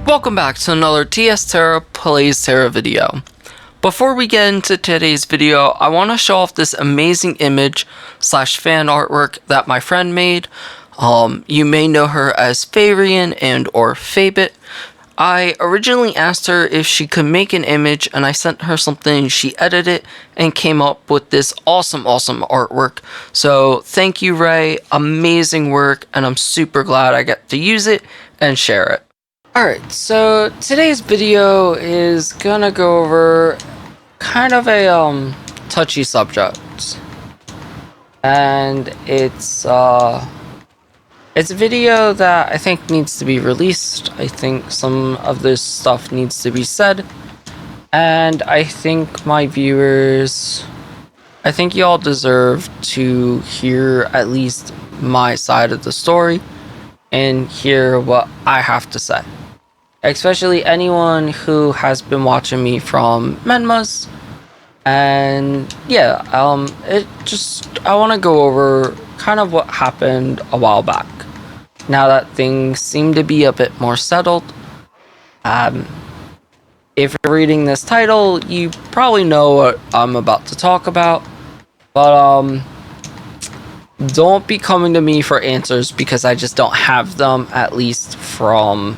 Welcome back to another Tera Plays Tera video. Before we get into today's video, I want to show off this amazing image slash fan artwork that my friend made. You may know her as Farian and or Fabit. I originally asked her if she could make an image and I sent her something, she edited it and came up with this awesome artwork. So thank you, Ray, amazing work, and I'm super glad I get to use it and share it. Alright, so today's video is gonna go over kind of a touchy subject. And it's a video that I think needs to be released. I think some of this stuff needs to be said. And I think my viewers, I think y'all deserve to hear at least my side of the story and hear what I have to say. Especially anyone who has been watching me from Menma's. And yeah, I want to go over kind of what happened a while back. Now that things seem to be a bit more settled. If you're reading this title, you probably know what I'm about to talk about. But don't be coming to me for answers because I just don't have them, at least from,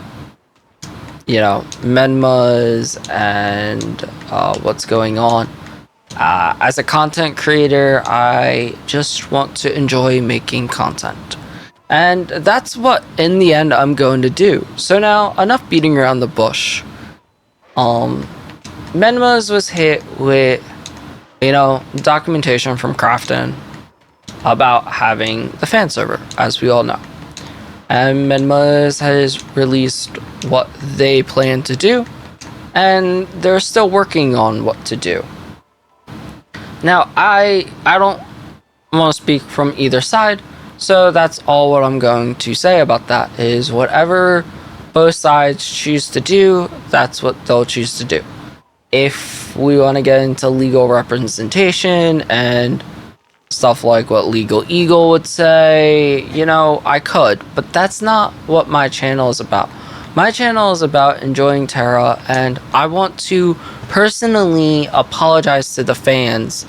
you know, Menma's and what's going on. As a content creator, I just want to enjoy making content. And that's what, in the end, I'm going to do. So now, enough beating around the bush. Menma's was hit with, you know, documentation from Crafton about having the fan server, as we all know. And Menma's has released what they plan to do, and they're still working on what to do. Now, I don't want to speak from either side, so that's all what I'm going to say about that, is whatever both sides choose to do, that's what they'll choose to do. If we want to get into legal representation and stuff like what Legal Eagle would say, you know, I could, but that's not what my channel is about. My channel is about enjoying Tera, and I want to personally apologize to the fans,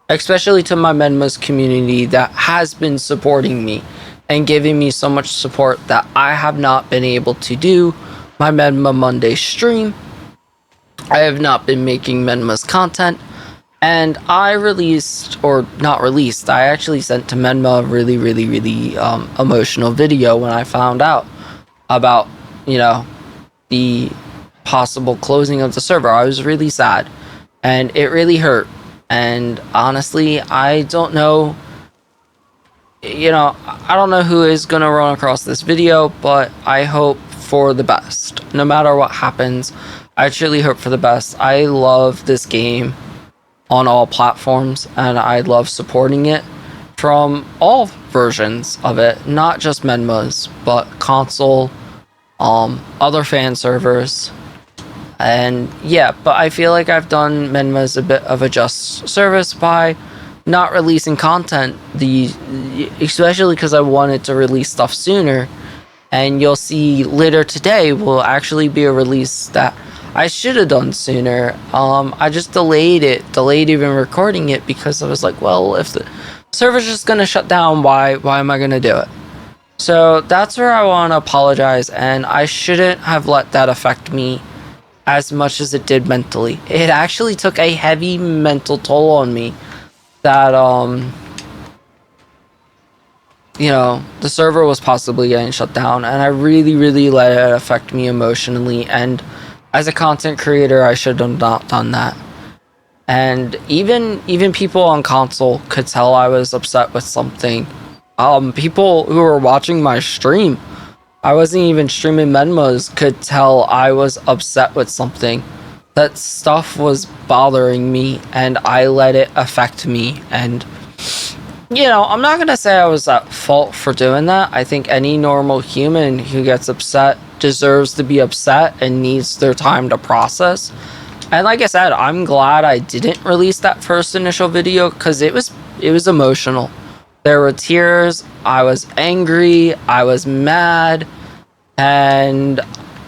especially to my Menma's community that has been supporting me and giving me so much support that I have not been able to do my Menma Monday stream. I have not been making Menma's content, and I released, or not released, I actually sent to Menma a really emotional video when I found out about, you know, the possible closing of the server. I was really sad, and it really hurt. And honestly, I don't know, you know, I don't know who is gonna run across this video, but I hope for the best. No matter what happens, I truly hope for the best. I love this game on all platforms, and I love supporting it from all versions of it, not just Menma's, but console, other fan servers. And yeah, but I feel like I've done Menma's a bit of a just service by not releasing content, especially because I wanted to release stuff sooner. And you'll see later today will actually be a release that I should have done sooner. I just delayed even recording it because I was like, well, if the server's just gonna shut down, why am I gonna do it? So that's where I want to apologize, and I shouldn't have let that affect me as much as it did mentally. It actually took a heavy mental toll on me that, you know, the server was possibly getting shut down, and I really let it affect me emotionally. And as a content creator, I should have not done that. And even people on console could tell I was upset with something. People who were watching my stream, I wasn't even streaming Menma's, could tell I was upset with something. That stuff was bothering me, and I let it affect me. And, you know, I'm not gonna say I was at fault for doing that. I think any normal human who gets upset deserves to be upset and needs their time to process. And like I said, I'm glad I didn't release that first initial video because it was emotional. There were tears, I was angry, I was mad, and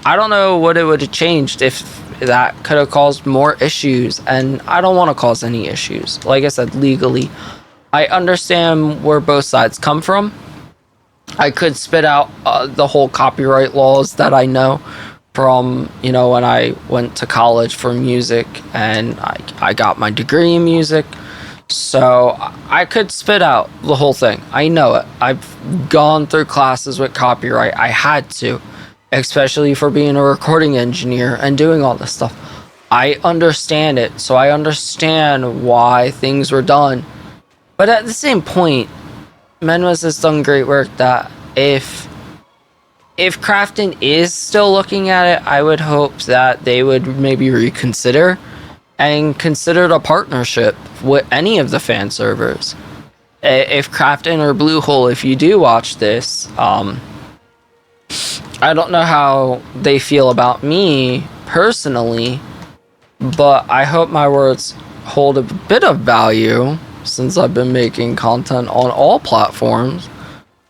I don't know what it would have changed if that could have caused more issues, and I don't want to cause any issues. Like I said, legally, I understand where both sides come from. I could spit out the whole copyright laws that I know from, when I went to college for music, and I got my degree in music. So I could spit out the whole thing. I know it. I've gone through classes with copyright. I had to, especially for being a recording engineer and doing all this stuff. I understand it. So I understand why things were done. But at the same point, Menmas has done great work that if Krafton is still looking at it, I would hope that they would maybe reconsider and consider a partnership with any of the fan servers. If Krafton or Bluehole, if you do watch this, I don't know how they feel about me personally, but I hope my words hold a bit of value, since I've been making content on all platforms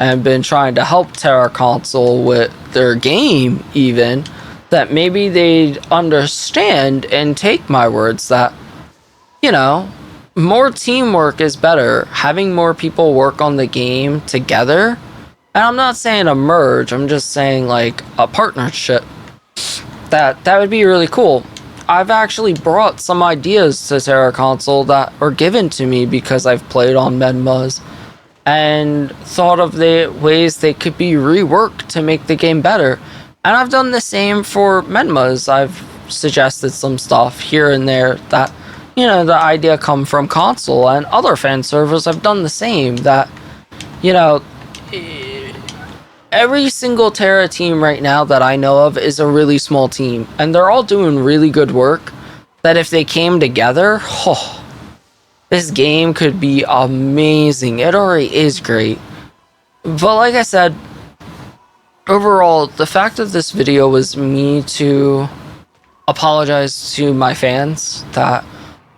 and been trying to help Tera Console with their game even, that maybe they'd understand and take my words that, more teamwork is better. Having more people work on the game together. And I'm not saying a merge, I'm just saying like a partnership. That would be really cool. I've actually brought some ideas to Tera Console that were given to me because I've played on Menmas and thought of the ways they could be reworked to make the game better. And I've done the same for Menmas. I've suggested some stuff here and there that, the idea come from console, and other fan servers have done the same. That, every single Tera team right now that I know of is a really small team, and they're all doing really good work, that if they came together, this game could be amazing. It already is great. But like I said, overall, the fact of this video was me to apologize to my fans that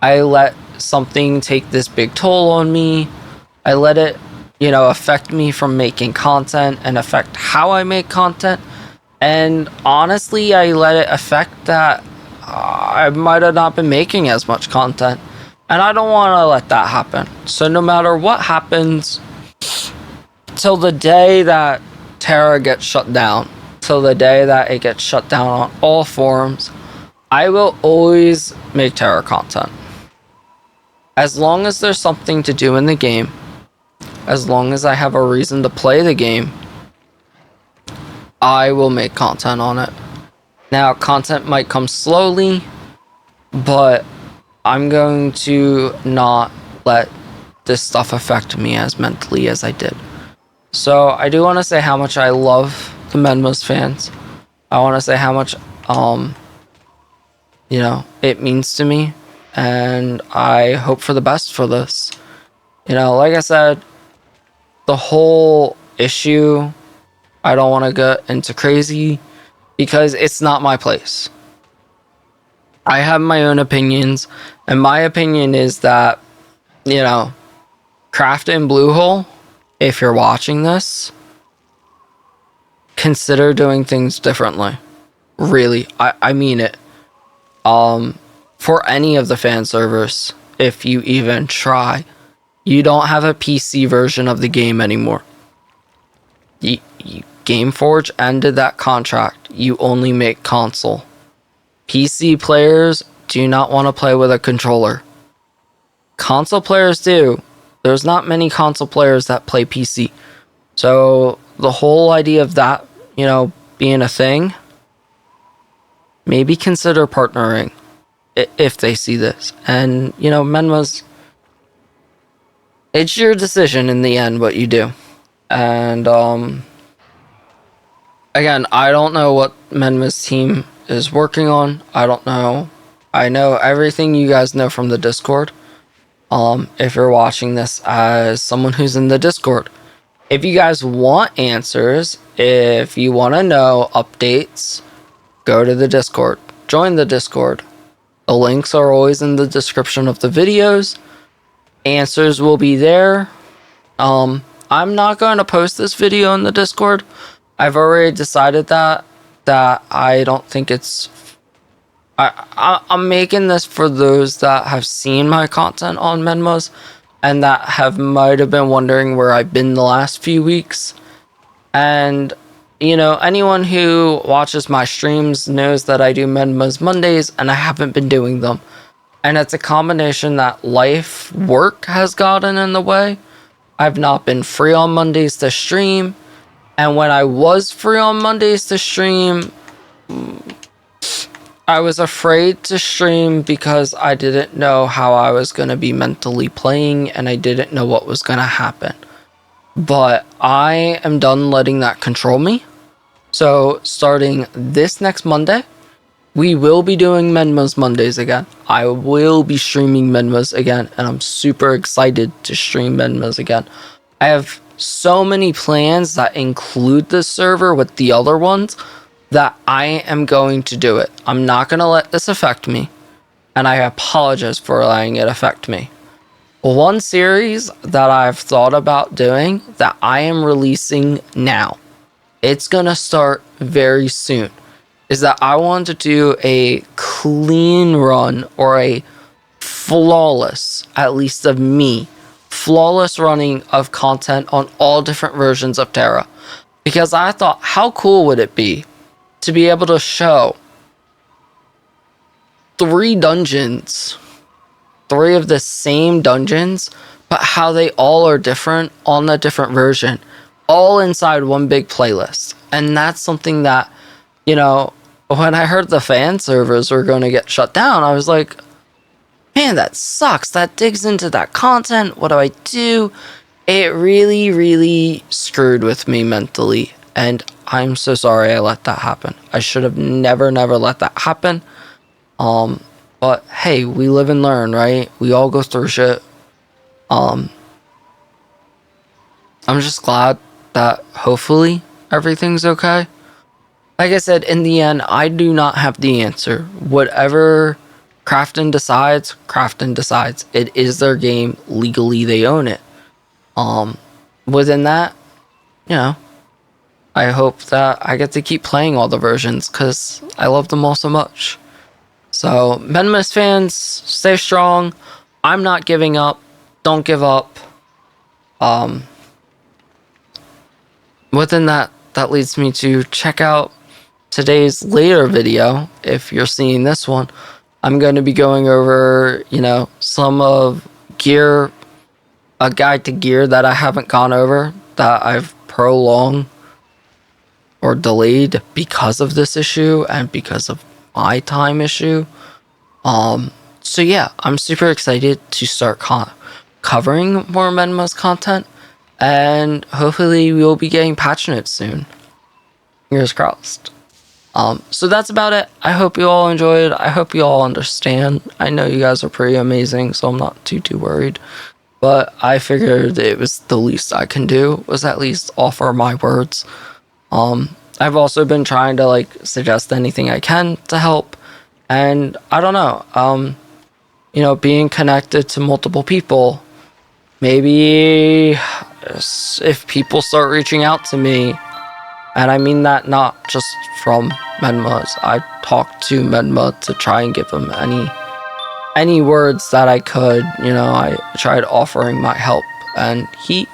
I let something take this big toll on me. I let it, affect me from making content and affect how I make content. And honestly, I let it affect that I might have not been making as much content. And I don't want to let that happen. So no matter what happens, till the day that Tera gets shut down, till the day that it gets shut down on all forums, I will always make Tera content. As long as there's something to do in the game, as long as I have a reason to play the game, I will make content on it. Now, content might come slowly, but I'm going to not let this stuff affect me as mentally as I did. So I do want to say how much I love the Menmas fans. I want to say how much, it means to me. And I hope for the best for this. Like I said, the whole issue, I don't want to get into crazy because it's not my place. I have my own opinions, and my opinion is that, Craft and Bluehole, if you're watching this, consider doing things differently. Really, I mean it. For any of the fan servers, if you even try, you don't have a PC version of the game anymore. Gameforge ended that contract. You only make console. PC players do not want to play with a controller. Console players do. There's not many console players that play PC. So the whole idea of that, being a thing, maybe consider partnering if they see this. And, Menmas, it's your decision in the end what you do. And, again, I don't know what Menma's team is working on. I don't know. I know everything you guys know from the Discord. If you're watching this as someone who's in the Discord, if you guys want answers, if you want to know updates, go to the Discord. Join the Discord. The links are always in the description of the videos. Answers will be there. I'm not going to post this video in the Discord. I've already decided that that I don't think it's... I'm making this for those that have seen my content on Menmas and that might have been wondering where I've been the last few weeks. And, you know, anyone who watches my streams knows that I do Menmas Mondays and I haven't been doing them. And it's a combination that life, work has gotten in the way. I've not been free on Mondays to stream. And when I was free on Mondays to stream, I was afraid to stream because I didn't know how I was going to be mentally playing and I didn't know what was going to happen. But I am done letting that control me. So starting this next Monday, we will be doing Menmas Mondays again. I will be streaming Menmas again, and I'm super excited to stream Menmas again. I have so many plans that include this server with the other ones that I am going to do it. I'm not going to let this affect me, and I apologize for letting it affect me. One series that I've thought about doing that I am releasing now, it's going to start very soon, is that I want to do a clean run or a flawless, at least of me, flawless running of content on all different versions of Tera. Because I thought, how cool would it be to be able to show 3 dungeons, 3 of the same dungeons, but how they all are different on a different version, all inside one big playlist. And that's something that, you know, when I heard the fan servers were going to get shut down, I was like, man, that sucks. That digs into that content. What do I do? It really, really screwed with me mentally. And I'm so sorry I let that happen. I should have never let that happen. But hey, we live and learn, right? We all go through shit. I'm just glad that hopefully everything's okay. Like I said, in the end, I do not have the answer. Whatever Krafton decides. It is their game. Legally, they own it. Within that, you know, I hope that I get to keep playing all the versions because I love them all so much. So, Menmas fans, stay strong. I'm not giving up. Don't give up. Within that leads me to check out today's later video. If you're seeing this one, I'm going to be going over, you know, some of gear, a guide to gear that I haven't gone over, that I've prolonged or delayed because of this issue and because of my time issue. So yeah, I'm super excited to start covering more Menma's content, and hopefully we'll be getting patch notes soon. Fingers crossed. So that's about it. I hope you all enjoyed. I hope you all understand. I know you guys are pretty amazing, so I'm not too worried. But I figured it was the least I can do, was at least offer my words. I've also been trying to, like, suggest anything I can to help. And I don't know, you know, being connected to multiple people, maybe if people start reaching out to me, and I mean that not just from Menmas, I talked to Menma to try and give him any words that I could. You know, I tried offering my help, and he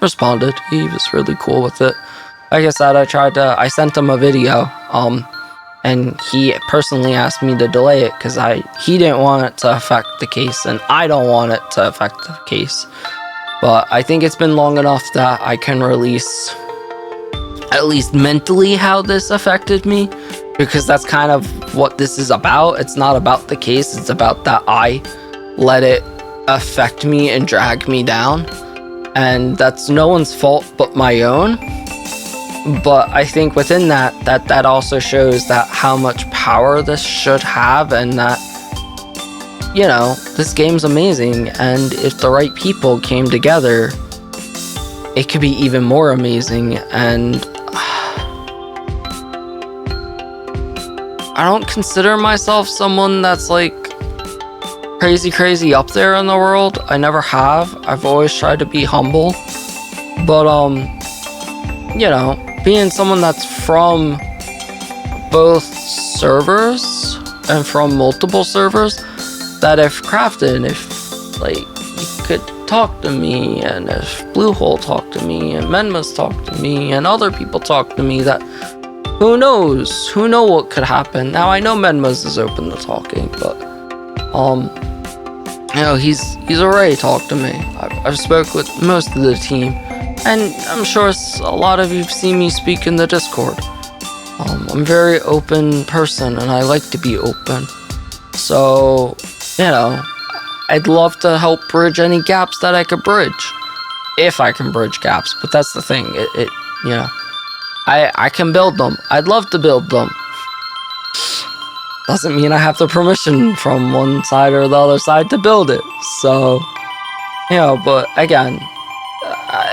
responded. He was really cool with it. Like I said, I sent him a video, and he personally asked me to delay it because he didn't want it to affect the case, and I don't want it to affect the case. But I think it's been long enough that I can release at least mentally how this affected me, because that's kind of what this is about. It's not about the case, it's about that I let it affect me and drag me down, and that's no one's fault but my own. But I think within that also shows that how much power this should have, and that, you know, this game's amazing, and if the right people came together, it could be even more amazing. And I don't consider myself someone that's like crazy up there in the world. I never have. I've always tried to be humble. But you know, being someone that's from both servers and from multiple servers, that if Crafton, if like you could talk to me, and if Bluehole talked to me, and Menma's talked to me, and other people talk to me, that who knows what could happen. Now I know Menma's is open to talking, but you know, he's already talked to me. I've spoke with most of the team, and I'm sure a lot of you've seen me speak in the Discord. I'm a very open person, and I like to be open. So, you know, I'd love to help bridge any gaps that I could bridge, if I can bridge gaps. But that's the thing. You know, I can build them. I'd love to build them. Doesn't mean I have the permission from one side or the other side to build it. So, you know, but again,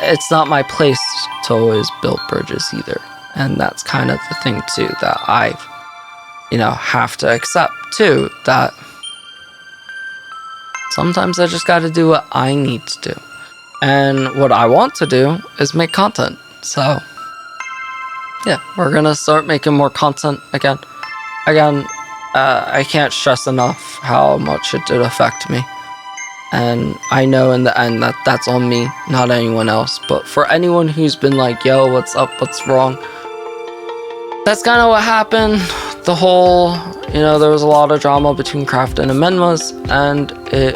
it's not my place to always build bridges either. And that's kind of the thing too, that I, you know, have to accept too, that sometimes I just gotta do what I need to do. And what I want to do is make content. So, yeah, we're gonna start making more content again. I can't stress enough how much it did affect me. And I know in the end that that's on me, not anyone else. But for anyone who's been like, yo, what's up, what's wrong? That's kind of what happened. The whole, you know, there was a lot of drama between Crafton and Menma's, and it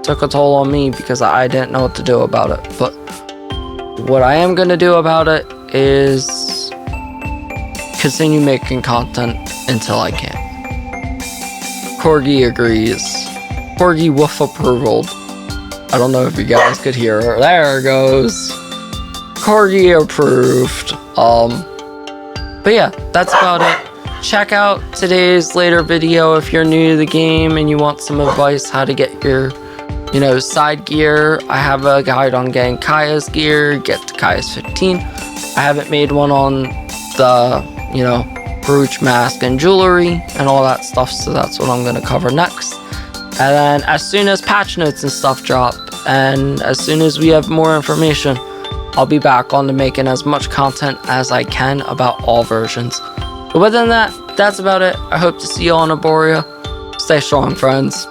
took a toll on me because I didn't know what to do about it. But what I am going to do about it is continue making content until I can. Corgi agrees. Corgi woof approval. I don't know if you guys could hear her. There it goes. Corgi approved. But yeah, that's about it. Check out today's later video if you're new to the game and you want some advice how to get your, you know, side gear. I have a guide on getting Kaya's gear, get to Kaya's 15. I haven't made one on the, you know, brooch, mask, and jewelry and all that stuff, so that's what I'm going to cover next. And then as soon as patch notes and stuff drop, and as soon as we have more information, I'll be back on to making as much content as I can about all versions. But other than that, that's about it. I hope to see you all in Arborea. Stay strong, friends.